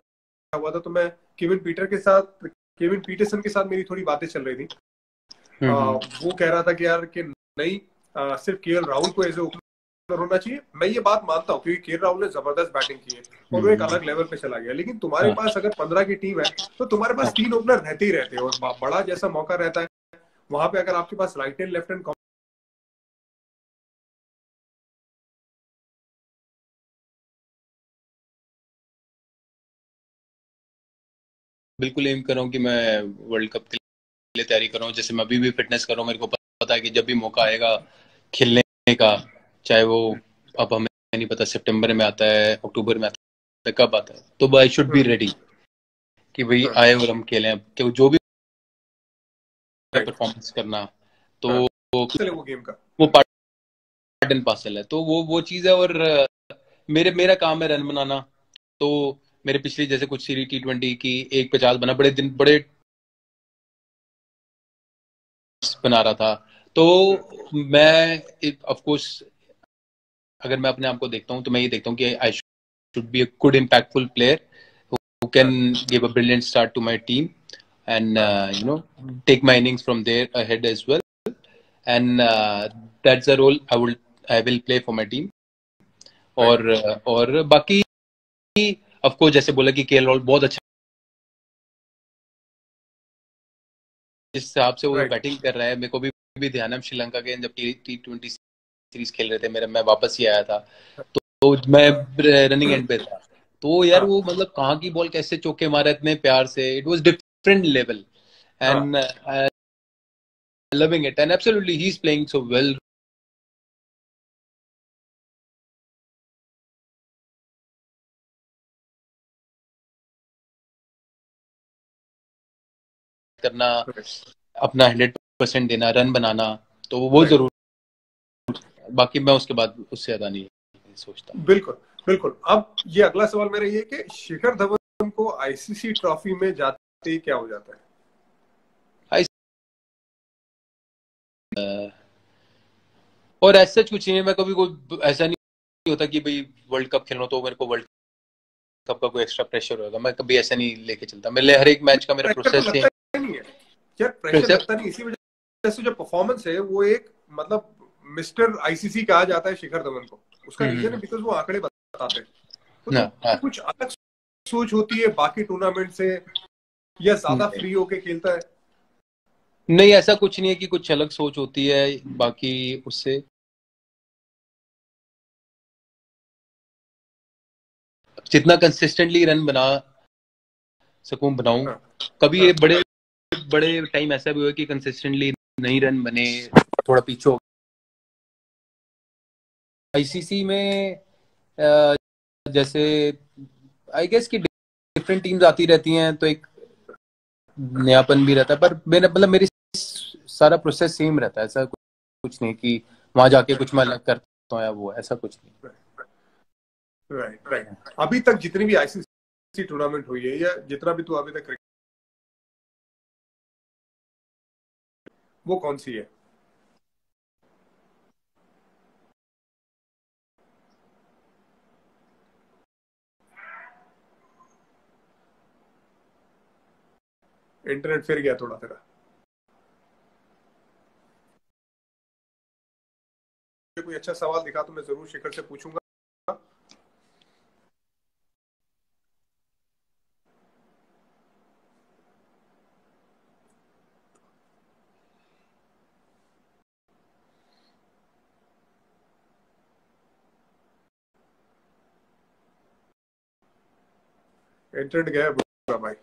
हुआ था, तो मैं केविन पीटरसन के साथ मेरी थोड़ी बातें चल रही थी। वो कह रहा था कि यार कि नहीं, सिर्फ केएल राहुल को एज ए ओपनर होना चाहिए। मैं ये बात मानता हूँ क्योंकि केएल राहुल ने जबरदस्त बैटिंग की है और वो एक हम्म, अलग लेवल पे चला गया, लेकिन तुम्हारे हाँ पास अगर 15 की टीम है तो तुम्हारे पास 3 ओपनर रहते ही रहते हैं, और बड़ा जैसा मौका रहता है वहां पे अगर आपके पास राइट हैंड लेफ्ट हैंड। बिल्कुल एम कर रहा हूँ कि मैं वर्ल्ड कप के लिए तैयारी कर रहा हूँ। जैसे मैं अभी भी फिटनेस कर रहा हूँ, मेरे को पता है कि जब भी मौका आएगा खेलने का, चाहे वो, अब हमें नहीं पता सितंबर में आता है, अक्टूबर में आता है, कब आता है, तो आई शुड बी रेडी कि भाई आए और हम खेलें, कि जो भी राइट। परफॉर्मेंस करना, तो हाँ, चले वो गेम का। वो पार्ट एंड पार्सल है, तो वो चीज़ है। और मेरा काम है रन बनाना। तो मेरे पिछली जैसे कुछ सीरीज T20 की, एक 50 बना, बड़े बना रहा था। तो मैं ऑफ कोर्स, अगर मैं अपने आप को देखता हूँ तो मैं ये देखता हूँ कि I should be a good impactful player who can हाँ give a brilliant start to my team, and हाँ take my innings from there ahead as well, and that's the role I will play for my team. Right और बाकी ऑफ कोर्स जैसे बोला कि केएल राहुल बहुत अच्छा, जिस हिसाब से वो राइट। बैटिंग कर रहा है, मेरे को भी ध्यान है श्रीलंका के जब T20 सीरीज खेल रहे थे, मेरा मैं वापस ही आया था, तो मैं रनिंग एंड पे था। तो यार हाँ वो मतलब कहाँ की बॉल कैसे चौके मारा इतने प्यार से, इट वाज डिफरेंट लेवल, हाँ and loving it, and absolutely he's playing so well करना, राइट अपना 100% देना, रन बनाना, तो वो राइट। जरूर बाकी मैं उसके बाद उससे ज्यादा नहीं सोचता। बिल्कुल बिल्कुल। अब ये अगला सवाल मेरा ये कि शिखर धवन को आईसीसी ट्रॉफी में जाते ही क्या हो जाता है? और ऐसा कुछ नहीं है, मैं कभी कोई ऐसा नहीं होता कि भाई वर्ल्ड कप खेलना तो मेरे को वर्ल्ड कप का कोई एक्स्ट्रा प्रेशर होगा, मैं कभी ऐसा नहीं लेके चलता। मेरे हर एक मैच का मेरा प्रेशर तो प्रोसेस लगता ही नहीं है यार, प्रेशर लगता नहीं। इसी वजह से जो परफॉर्मेंस है वो एक मतलब मिस्टर आईसीसी कहा जाता है शिखर धवन को। उसका रीजन है बिकॉज वो आंकड़े बताते हैं। तो कुछ अलग सोच होती है बाकी टूर्नामेंट से, या ज्यादा फ्री होके खेलता है? नहीं, ऐसा कुछ नहीं है कि कुछ अलग सोच होती है बाकी उससे। जितना कंसिस्टेंटली रन बना सकूं बनाऊं। कभी ये बड़े बड़े टाइम ऐसा भी हुआ कि कंसिस्टेंटली नहीं रन बने, थोड़ा पीछे हो। आईसीसी में जैसे आई गेस कि डिफरेंट टीम्स आती रहती हैं तो एक नयापन भी रहता है, पर मेरा मतलब मेरी सारा प्रोसेस सेम रहता है। ऐसा कुछ नहीं कि वहां जाके कुछ मैं अलग करता हूँ या वो, ऐसा कुछ नहीं। Right right. अभी तक जितनी भी आईसीसी टूर्नामेंट हुई है या जितना भी तू अभी तक क्रिकेट, वो कौन सी है? इंटरनेट फिर गया थोड़ा तेरा। कोई अच्छा सवाल दिखा तो मैं जरूर शिखर से पूछूंगा। इंटरनेट गया है भाई।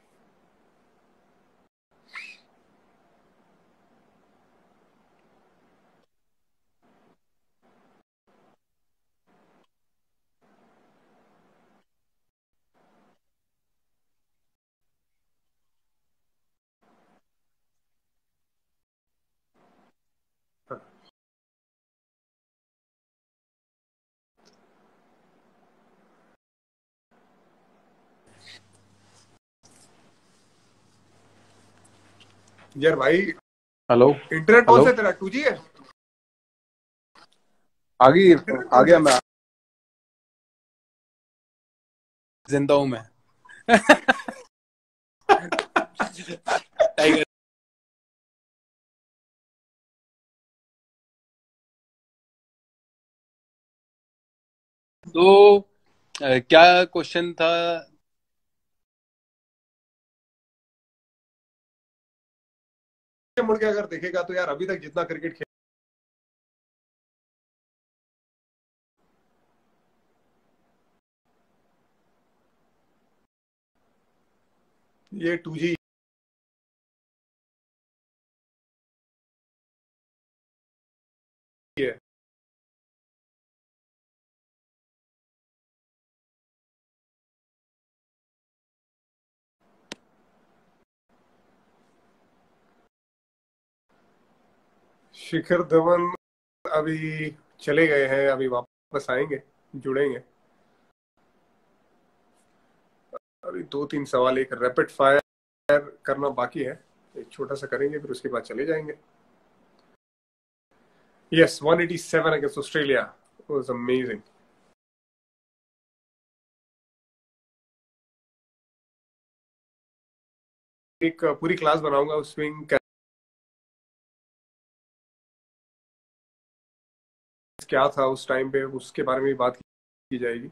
यार भाई, हेलो इंटरनेट कौन हेलो, सा तेरा 2G है? आ गई, इंटरनेट आ कौन सा गया है? मैं, जिंदा हूं मैं। टाइगर। तो क्या क्वेश्चन था? मुड़ के अगर देखेगा तो यार अभी तक जितना क्रिकेट खेल, ये 2G है। शिखर धवन अभी चले गए हैं, अभी वापस आएंगे, जुड़ेंगे। अभी 2-3 सवाल एक रैपिड फायर करना बाकी है, एक छोटा सा करेंगे फिर उसके बाद चले जाएंगे। Yes, 187 against Australia was amazing. एक पूरी क्लास बनाऊंगा उस स्विंग क्या था उस टाइम पे, उसके बारे में भी बात की जाएगी।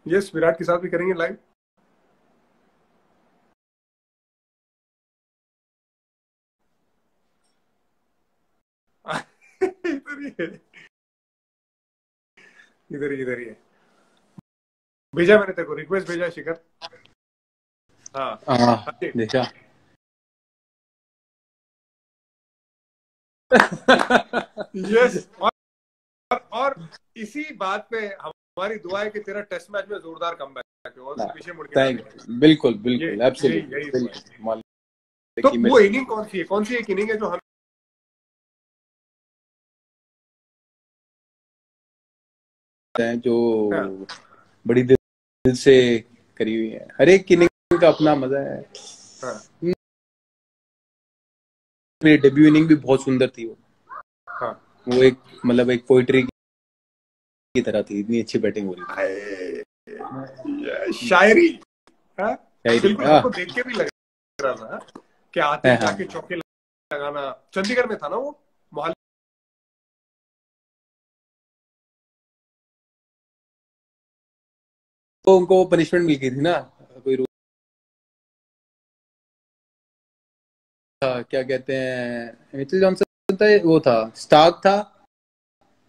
यस, विराट के साथ भी करेंगे लाइव। इधर ही है, इधर ही है। भेजा मैंने तेरे को रिक्वेस्ट भेजा है शिखर। हाँ हाँ देखा। यस। और इसी बात पे हमारी दुआ है कि तेरा टेस्ट मैच में जोरदार कमबैक हो और पीछे मुड़ के ना थैंक देखे। बिल्कुल ये बिल्कुल, यही एब्सोल्युटली यही दुआ है। बिल्कुल। तो कि वो मेरे इनिंग कौन सी है, कौन सी एक इनिंग है जो हम हैं जो हाँ, बड़ी दिल से करी हुई है। हर एक इनिंग का अपना मजा है। हाँ, मेरी डेब्यू इनिंग भी बहुत सुंदर थी। हाँ। वो एक मतलब एक पोइट्री की तरह थी, इतनी अच्छी बैटिंग हो रही आए, ये शायरी। हाँ, थी। बिल्कुल हमको देख के भी लग रहा था कि आते ही हाँ, जाके चौके लगाना। चंडीगढ़ में था ना वो, मोहाली। तो उनको पनिशमेंट मिल गई थी ना, कोई रूल था, क्या कहते हैं, मिचेल जॉनसन था, वो था स्टार्क था,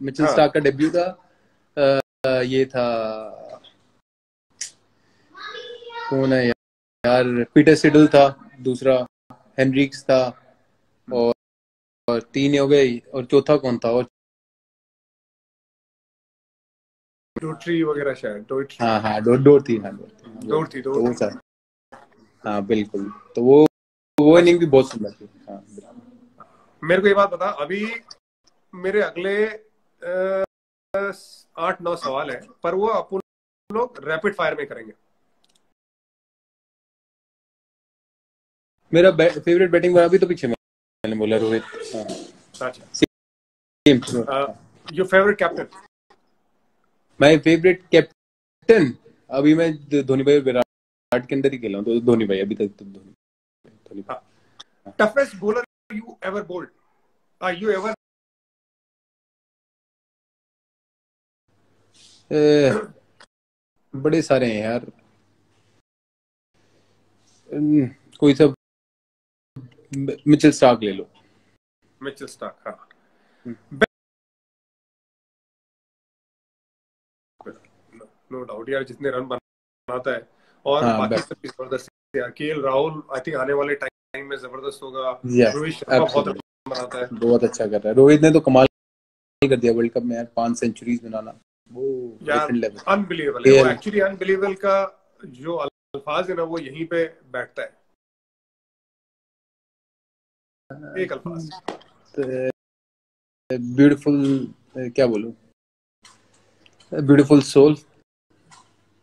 मिचेल हाँ, स्टार्क का डेब्यू था। ये था, कौन है यार, पीटर सिडल था दूसरा, हेनरिक्स था, और, और तीन हो गए, और चौथा कौन था? और डोट्री वगैरह, शायद डोट्री। हाँ हाँ, डोर थी, हाँ डोर थी, हाँ, वो दौड़ थी, तो दौड़ वो थी। था। हाँ बिल्कुल, तो वो अच्छा, इनिंग भी बहुत सुंदर थी। हाँ बिल्कुल। मेरे को ये बात बता अभी। मेरे अगले 8-9 सवाल है, पर वो अपन लोग रैपिड फायर में करेंगे। मेरा फेवरेट बैटिंग वाला भी तो पीछे मैंने बोला रोहित। हाँ, अच्छा। Same. Your favourite captain? My favourite captain, अभी मैं धोनी भाई और विराट के अंदर ही खेला हूँ, तो धोनी भाई अभी तक तो धोनी धोनी भाई। Toughest bowler you ever bowled? You ever? बड़े सारे हैं यार। कोई सा, मिचेल स्टार्क ले लो। मिचेल स्टार्क, हाँ। हम्म, नो डाउट यार, जितने रन बनाता है और हाँ बाकी सब भी जबरदस्त है यार। केएल राहुल आई थिंक आने वाले टाइम में जबरदस्त होगा। यस, रोहित शर्मा बहुत एब्सोल्युटली, रन बनाता है बहुत अच्छा कर रहा है। रोहित ने तो कमाल कर दिया वर्ल्ड कप में यार, 5 सेंचुरीज बनाना, वो यार। Different level. अनबिलीवेबल है वो, केएल, एक्चुअली अनबिलीवेबल का जो अल्फाज है ना, वो यहीं पे बैठता है। एक अल्फाज। ब्यूटीफुल, क्या बोलूं, ब्यूटीफुल सोल।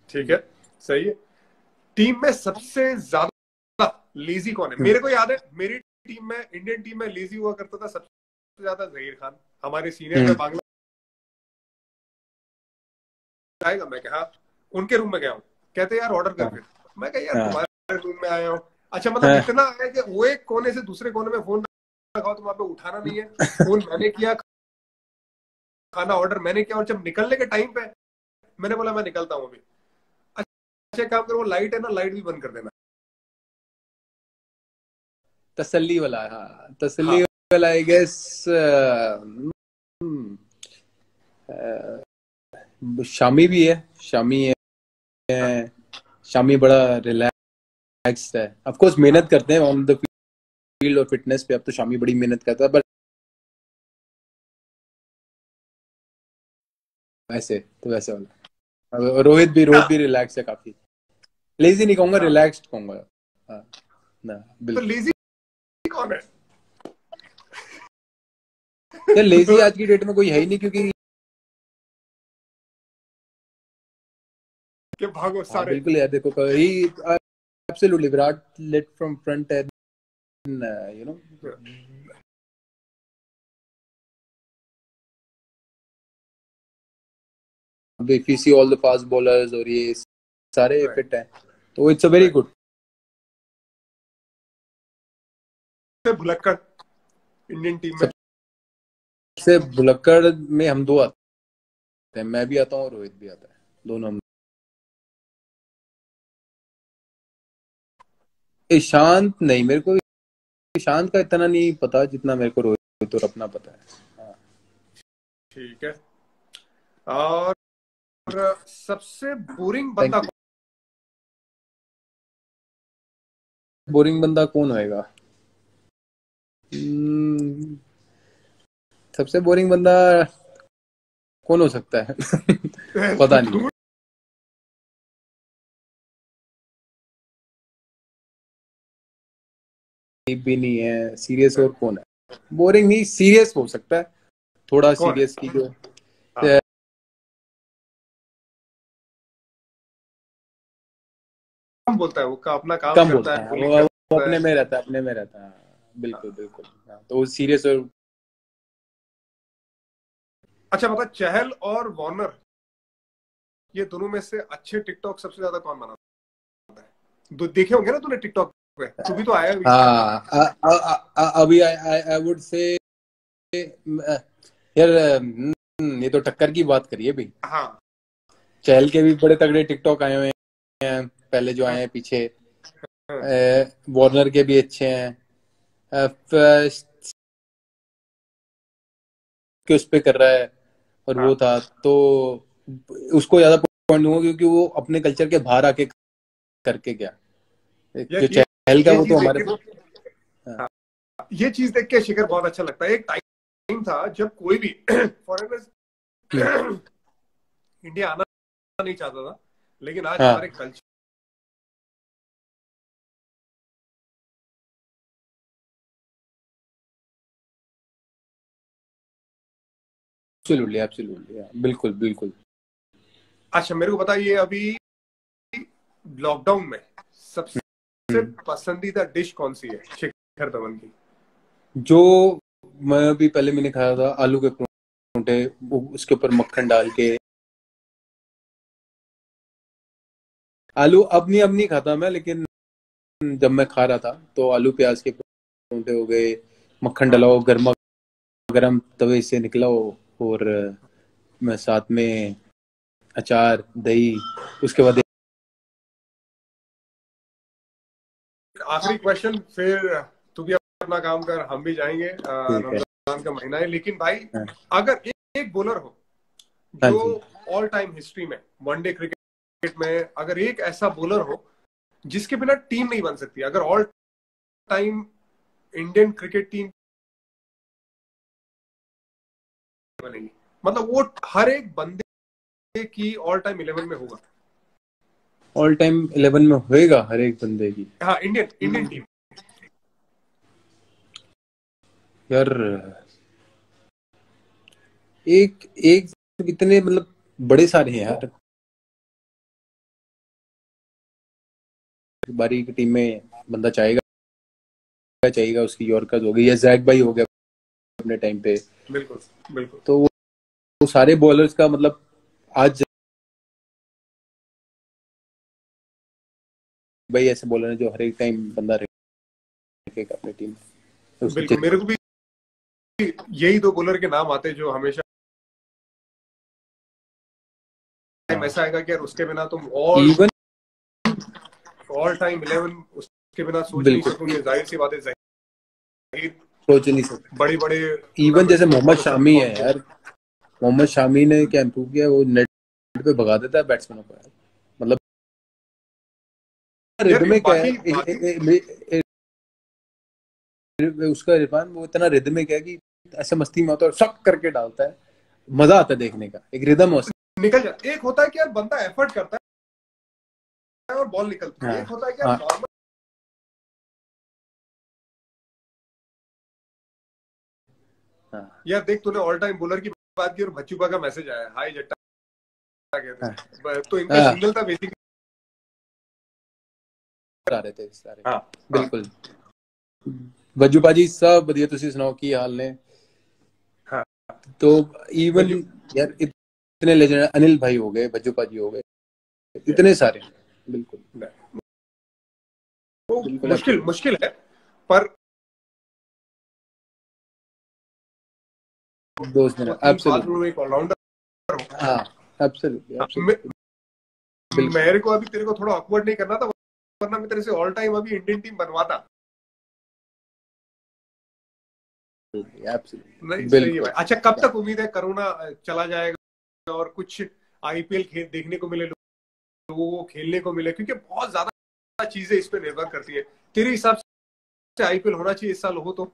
ठीक है, सही है। टीम में सबसे ज्यादा लेजी कौन है? मेरे को याद है मेरी टीम में, इंडियन टीम में लेजी हुआ करता था सबसे ज्यादा जहीर खान। हमारे सीनियर में बांग्ला आएगा, मैं कहा उनके रूम में गया हूँ, कहते यार ऑर्डर कर हाँ फिर। मैं कहा यार हाँ तुम्हारे रूम में आया हूँ। अच्छा, मतलब हाँ इतना है कि वो एक कोने से दूसरे कोने में फोन रखा हो तो वहां पे उठाना नहीं है। फोन मैंने किया, खाना ऑर्डर मैंने किया, और जब निकलने के टाइम पे मैंने बोला मैं निकलता हूँ अभी। अच्छा, काम करो, वो लाइट है ना, लाइट भी बंद कर देना। तसल्ली वाला, हाँ तसल्ली हाँ, वाला, आई गेस। शामी भी है, शामी हाँ, है, शामी बड़ा रिलैक्स्ड है। ऑफ कोर्स मेहनत हाँ। करते हैं ऑन द फील्ड और फिटनेस पे, अब तो शामी बड़ी मेहनत करता है, बट वैसे तो वैसे वाला। रोहित भी रिलैक्स है काफी। लेजी नहीं कहूंगा, हाँ, रिलैक्स्ड कहूंगा। हाँ, ना तो बिल्कुल। लेजी कौन है? यार लेजी आज की डेट में कोई है ही नहीं, क्योंकि कि भागो हाँ सारे। बिल्कुल यार, देखो ही absolutely, Virat led from front and, you know, if you see all the fast bowlers और ये सारे राइट, फिट हैं, तो it's a very right. Good. भुलक्कड़ इंडियन टीम में। सबसे भुलक्कड़ में हम दो आते हैं, मैं भी आता हूँ और रोहित भी आता है, दोनों हम। ईशांत नहीं, मेरे को ईशांत का इतना नहीं पता जितना मेरे को रोहित और अपना पता है। हाँ। ठीक है। और सबसे बोरिंग थैंक बंदा यू। बोरिंग बंदा कौन होएगा? Hmm, सबसे बोरिंग बंदा कौन हो सकता है? कौन? पता नहीं है। भी नहीं है सीरियस, और कौन है बोरिंग? नहीं, सीरियस हो सकता है, थोड़ा सीरियस की जो, हाँ, बोलता है, वो का अपना काम कम करता बोलता है, है, bowling वो करता अपने है। में रहता है, अपने में रहता है। बिल्कुल बिल्कुल। हाँ, तो वो सीरियस और अच्छा बता, चहल और वार्नर, ये दोनों में से अच्छे टिकटॉक सबसे ज्यादा कौन बनाता है? देखे होंगे ना तूने टिकटॉक पे, तू भी तो आया है बीच में। हाँ। अभी आई वुड से यार, ये तो टक्कर की बात करिए भाई। हाँ चहल के भी बड़े तगड़े टिकटॉक आए हुए हैं पहले जो हाँ आए हैं पीछे। हाँ वार्नर के भी अच्छे हैं। कि उस पे कर रहा है और वो हाँ। था तो उसको ज्यादा पॉइंट दूंगा क्योंकि वो अपने कल्चर के बाहर आके करके गया। यार जो चहल का ये वो तो चीज देख हमारे। के, हाँ। हाँ, ये चीज देख के शिखर बहुत अच्छा लगता है। एक टाइम था जब कोई भी फॉरेनर्स इंडिया आना नहीं चाहता था, लेकिन आज हमारे हाँ, कल्चर, एब्सोल्युटली एब्सोल्युटली, बिल्कुल बिल्कुल। अच्छा मेरे को बताइए, अभी लॉकडाउन में सबसे हम्म। पसंदीदा डिश कौन सी है शिखर धवन की? जो मैं अभी पहले मैंने खाया था आलू के परोंठे, उसके ऊपर मक्खन डाल के। आलू अब नहीं खाता मैं, लेकिन जब मैं खा रहा था तो आलू प्याज के परोंठे हो गए, मक्खन हाँ डला हो गर्मा गर्म तवे से निकला हो, और मैं साथ में अचार दही, उसके बाद आखिरी क्वेश्चन, फिर तू भी अपना काम कर, हम भी जाएंगे। ठीक है। रमजान का महीना है, लेकिन भाई हाँ। अगर एक बॉलर हो हाँ जो जी। ऑल टाइम हिस्ट्री में वनडे क्रिकेट में, अगर एक ऐसा बॉलर हो जिसके बिना टीम नहीं बन सकती, अगर all time Indian cricket team बनेगी, मतलब वो हर एक बंदे की ऑल टाइम 11 में होगा। ऑल टाइम 11 में होएगा हर एक बंदे की। हाँ, इंडियन इंडियन टीम। यार, एक एक इतने मतलब बड़े सारे हैं यार। बारी की टीम में बंदा चाहेगा चाहेगा, उसकी यॉर्कर हो गई या जैक भाई हो गया अपने टाइम पे। बिल्कुल बिल्कुल। तो वो सारे बॉलर्स का मतलब आज भाई ऐसे बॉलर है जो हर एक टाइम बंदा रखेगा अपनी टीम में, तो उसकी बिल्कुल मेरे को भी यही दो बॉलर के नाम आते हैं जो हमेशा, टाइम हाँ। ऐसा आएगा कि यार उसके बिना तुम ऑल इवन ऑल टाइम 11 उसके बिना सोच नहीं बिल्कुल सकोगे। जाहिर सी बात है, जाहिर सोच नहीं सकते। बड़े बड़े इवन जैसे टूर्नामेंट्स में मोहम्मद बहुत अच्छा शामी है परफॉर्म किया। यार, मोहम्मद शामी ने क्या इम्प्रूव किया, वो नेट पे भगा देता है बैट्समैनों को यार। मतलब यार रिदमिक है बाकी बाकी उसका इरफान, वो इतना रिदमिक है कि ऐसे मस्ती में आता है और शक करके डालता है, मजा आता है देखने का, एक रिदम है उसका। निकल जाता, एक होता है कि यार बंदा एफर्ट करता है और बॉल निकलती है, हाँ एक होता है कि यार हाँ नॉर्मल। हाँ यार देख, तूने ऑल टाइम बॉलर की बात की और बच्चूबा का मैसेज आया, हाय जट्टा कहते हाँ हैं, तो इनका हाँ, सिग्नल था बेसिकली। आ रहे थे सारे। हाँ हाँ बिल्कुल। वज्जू पाजी सब बढ़िया, तुसी सुनाओ की हाल ने? हाँ। तो इवन वजू यार इतने लेजेंड, अनिल भाई हो गए, वज्जू पाजी हो गए, इतने सारे। बिल्कुल वो बिल्कुल मुश्किल एब्सोल्युटली। मुश्किल है, पर दोस्त वो मेरा 3 साल एब्सोल्युटली। में एक ऑलराउंडर हो। हाँ एब्सोल्युटली हाँ, एब्सोल्युटली। बिल्कुल मेरे को अभी तेरे को थोड़ा ऑकवर्ड नहीं करना था, वरना मैं तेरे से ऑल टाइम अभी इंडियन टीम बनवाता। एब्सोल्युटली नहीं सही है बिल्कुल। भाई। अच्छा कब तक उम्मीद है कोरोना चला जाएगा और कुछ आईपीएल देखने को मिले, लोगों को खेलने को मिले? क्योंकि बहुत ज्यादा चीजें इस पे निर्भर करती है। तेरे हिसाब से आईपीएल होना चाहिए इस साल, हो तो?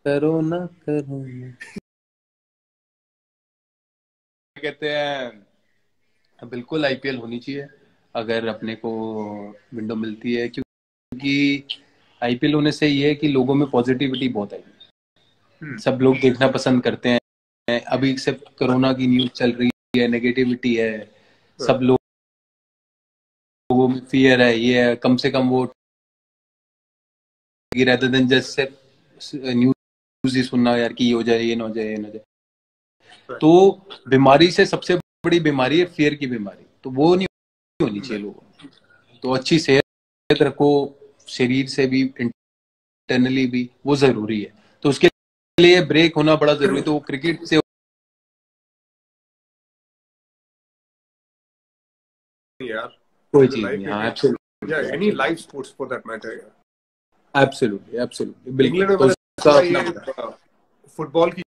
करो ना करो ना, कहते हैं बिल्कुल आईपीएल होनी चाहिए अगर अपने को विंडो मिलती है, क्योंकि आईपीएल होने से ये है कि लोगों में पॉजिटिविटी बहुत है, हम्म। सब लोग देखना पसंद करते हैं। अभी सिर्फ कोरोना की न्यूज चल रही है, नेगेटिविटी है, सब लोगों लोगों में फियर है, ये है, कम से कम वो rather than just सिर्फ न्यूज ही सुनना यार कि ये हो जाए, ये ना हो जाए, ये ना हो जाए। तो बीमारी से सबसे बड़ी बीमारी है फियर की बीमारी, तो वो नहीं होनी चाहिए लोगों को। तो अच्छी सेहत रखो, शरीर से भी इंटरनली भी, वो जरूरी है। तो उसके लिए ब्रेक होना बड़ा जरूरी है। तो वो क्रिकेट से यार कोई जो चीज लाइफ नहीं। हाँ, क्रिकेट या any life sports for that matter यार। एब्सोल्युटली एब्सोल्युटली, बिल्कुल। इंग्लैंड में तो मैंने उसका सुना अपना, ये फुटबॉल की,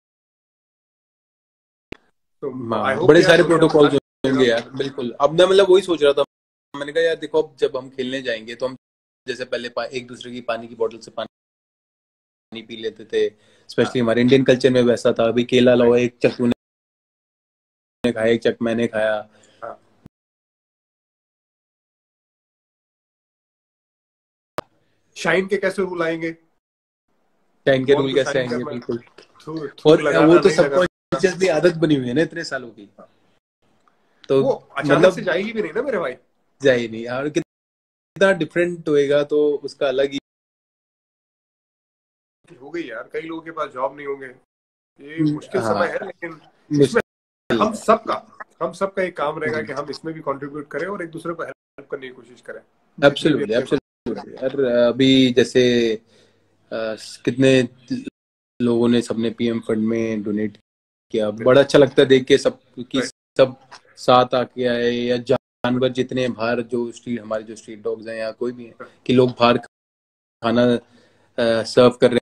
तो आई हाँ, होप बड़े यार सारे इंडिया प्रोटोकॉल्स बढ़ाएगा। होंगे यार, बिल्कुल। अब मैं मतलब वही सोच रहा था, मैंने कहा यार देखो, अब जब हम खेलने जाएंगे तो हम जैसे पहले एक दूसरे की पानी की बोतल से पानी पी लेते थे, स्पेशली हमारे इंडियन कल्चर में वैसा था। अभी केला लाओ, एक चक तूने खाया, एक चक मैंने खाया। शाइन के कैसे रूल आएंगे, टाइम के बॉल रूल को कैसे शाइन आएंगे, करना, बिल्कुल। थ्रू और वो लगाना तो नहीं लगाना, सबकॉन्शियसली आदत बनी हुई है ना इतने सालों की। तो वो अचानक से मतलब जाएगी भी नहीं ना मेरे भाई। जाए ही नहीं, और कितना डिफरेंट होएगा तो उसका अलग ही हो गई यार, कई लोगों के पास जॉब नहीं होंगे, ये मुश्किल समय हाँ, है, लेकिन इसमें मुश्किल हम है। सबका हम सबका एक काम रहेगा कि हम इसमें भी कंट्रीब्यूट करें और एक दूसरे को हेल्प करने की कोशिश करें, जितने भी एब्सोल्युटली अपने एब्सोल्युटली यार। अभी जैसे कितने लोगों ने, सबने पीएम फंड में डोनेट किया, बड़ा अच्छा लगता है देख के सब, कि सब साथ आके आए। या जानवर जितने हैं बाहर, जो स्ट्रीट, हमारे जो स्ट्रीट डॉग्स हैं या कोई भी है, कि लोग बाहर खाना सर्व कर रहे हैं,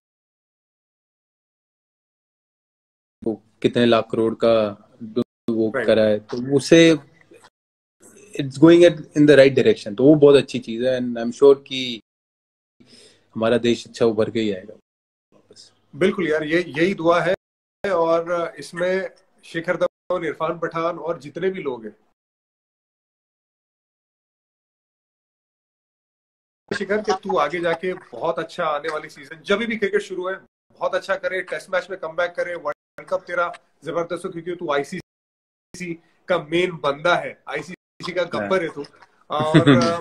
वो कितने लाख करोड़ का वो राइट। करा है, तो उसे it's going in the right direction. तो वो बहुत अच्छी चीज है, एंड आई एम श्योर कि हमारा देश अच्छा उभर के ही आएगा वापस। बिल्कुल यार, ये यही दुआ है। और इसमें शिखर धवन, इरफान पठान और जितने भी लोग हैं, शिखर के तू आगे जाके बहुत अच्छा आने वाली सीजन जब भी क्रिकेट शुरू है बहुत अच्छा करे, टेस्ट मैच में कमबैक करे, वर्ल्ड कप तेरा जबरदस्त हो, क्योंकि तू आईसीसी का मेन बंदा है, आईसीसी का गब्बर है तू। और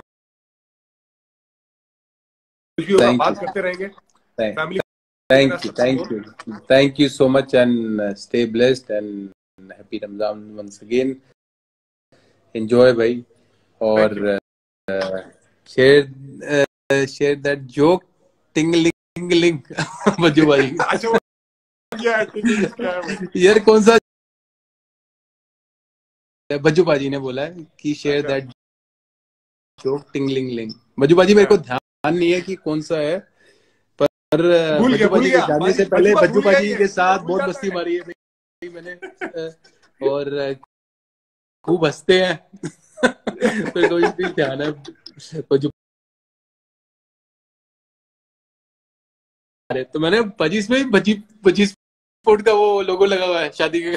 कुछ भी होगा थैंक यू, बात करते रहेंगे। फैमिली को मेरा thank you, support. Thank you so much, and stay blessed and happy Ramzan once again. Enjoy भाई, थैंक यू। और शेयर दैट जोक, टिंगलिंग बज्जू भाई। अच्छा वो क्या है, क्या है भाई? यार कौन सा, बज्जू भाजी ने बोला है कि शेयर अच्छा दैट जोक, टिंगलिंग। बज्जू भाजी मेरे को ध्यान नहीं है कि कौन सा है, पर बज्जू भूल भाजी के गया जाने से पहले बचपा बज्जू भूल गया, भाजी के ये साथ भूल बहुत जाता मस्ती है। मारी है भाई मैंने। और खूब हंसते हैं। मेरे को भी ध्यान है, बज्जू। अरे तो मैंने 25 में 25 25 फुट का वो लोगो लगा हुआ है शादी के।